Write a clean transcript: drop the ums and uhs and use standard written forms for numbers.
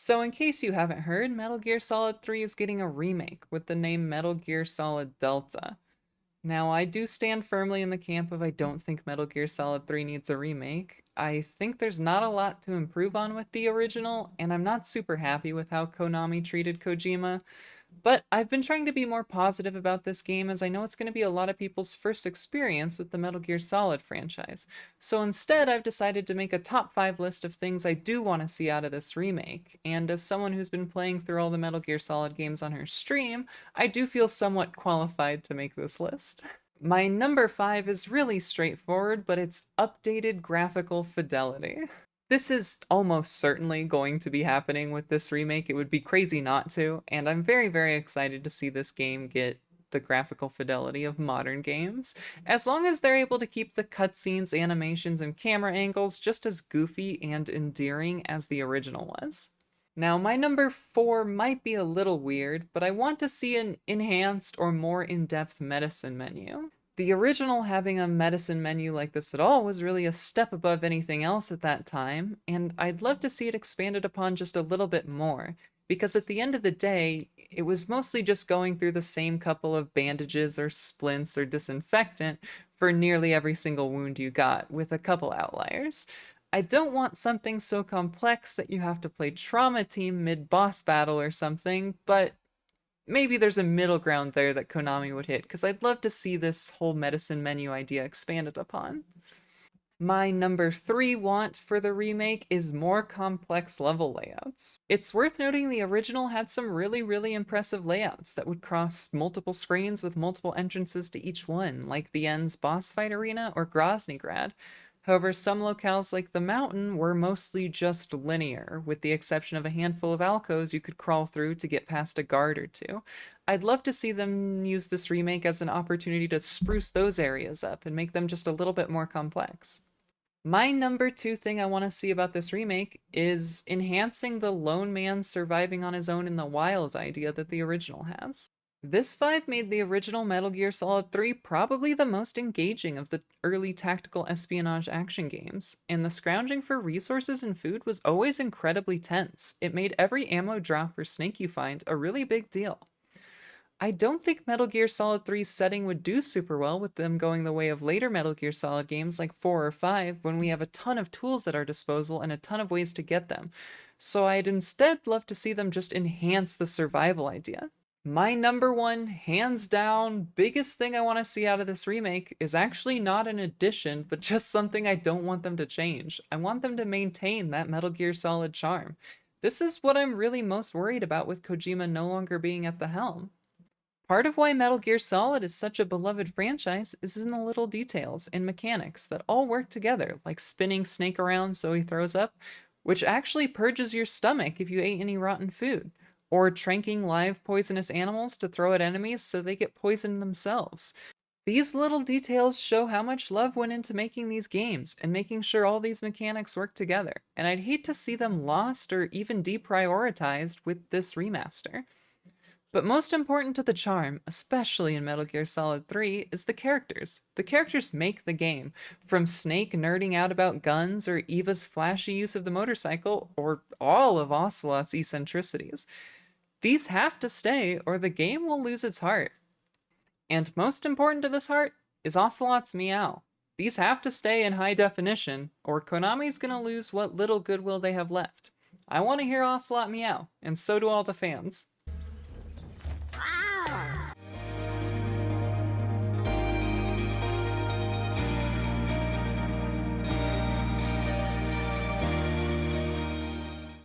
So, in case you haven't heard, Metal Gear Solid 3 is getting a remake with the name Metal Gear Solid Delta. Now, I do stand firmly in the camp of I don't think Metal Gear Solid 3 needs a remake. I think there's not a lot to improve on with the original, and I'm not super happy with how Konami treated Kojima. But I've been trying to be more positive about this game as I know it's going to be a lot of people's first experience with the Metal Gear Solid franchise. So instead, I've decided to make a top 5 list of things I do want to see out of this remake. And as someone who's been playing through all the Metal Gear Solid games on her stream, I do feel somewhat qualified to make this list. My number 5 is really straightforward, but it's updated graphical fidelity. This is almost certainly going to be happening with this remake. It would be crazy not to, and I'm very, very excited to see this game get the graphical fidelity of modern games, as long as they're able to keep the cutscenes, animations, and camera angles just as goofy and endearing as the original was. Now, my number 4 might be a little weird, but I want to see an enhanced or more in-depth medicine menu. The original having a medicine menu like this at all was really a step above anything else at that time, and I'd love to see it expanded upon just a little bit more, because at the end of the day, it was mostly just going through the same couple of bandages or splints or disinfectant for nearly every single wound you got, with a couple outliers. I don't want something so complex that you have to play Trauma Team mid-boss battle or something, but maybe there's a middle ground there that Konami would hit, because I'd love to see this whole medicine menu idea expanded upon. My number 3 want for the remake is more complex level layouts. It's worth noting the original had some really, really impressive layouts that would cross multiple screens with multiple entrances to each one, like the End's boss fight arena or Groznygrad. However, some locales like the mountain were mostly just linear, with the exception of a handful of alcoves you could crawl through to get past a guard or two. I'd love to see them use this remake as an opportunity to spruce those areas up and make them just a little bit more complex. My number 2 thing I want to see about this remake is enhancing the lone man surviving on his own in the wild idea that the original has. This vibe made the original Metal Gear Solid 3 probably the most engaging of the early tactical espionage action games, and the scrounging for resources and food was always incredibly tense. It made every ammo drop or snake you find a really big deal. I don't think Metal Gear Solid 3's setting would do super well with them going the way of later Metal Gear Solid games like 4 or 5 when we have a ton of tools at our disposal and a ton of ways to get them. So I'd instead love to see them just enhance the survival idea. My number 1, hands down, biggest thing I want to see out of this remake is actually not an addition, but just something I don't want them to change. I want them to maintain that Metal Gear Solid charm. This is what I'm really most worried about with Kojima no longer being at the helm. Part of why Metal Gear Solid is such a beloved franchise is in the little details and mechanics that all work together, like spinning Snake around so he throws up, which actually purges your stomach if you ate any rotten food, or tranking live poisonous animals to throw at enemies so they get poisoned themselves. These little details show how much love went into making these games and making sure all these mechanics work together, and I'd hate to see them lost or even deprioritized with this remaster. But most important to the charm, especially in Metal Gear Solid 3, is the characters. The characters make the game, from Snake nerding out about guns, or Eva's flashy use of the motorcycle, or all of Ocelot's eccentricities. These have to stay, or the game will lose its heart. And most important to this heart is Ocelot's Meow. These have to stay in high definition, or Konami's gonna lose what little goodwill they have left. I want to hear Ocelot meow, and so do all the fans.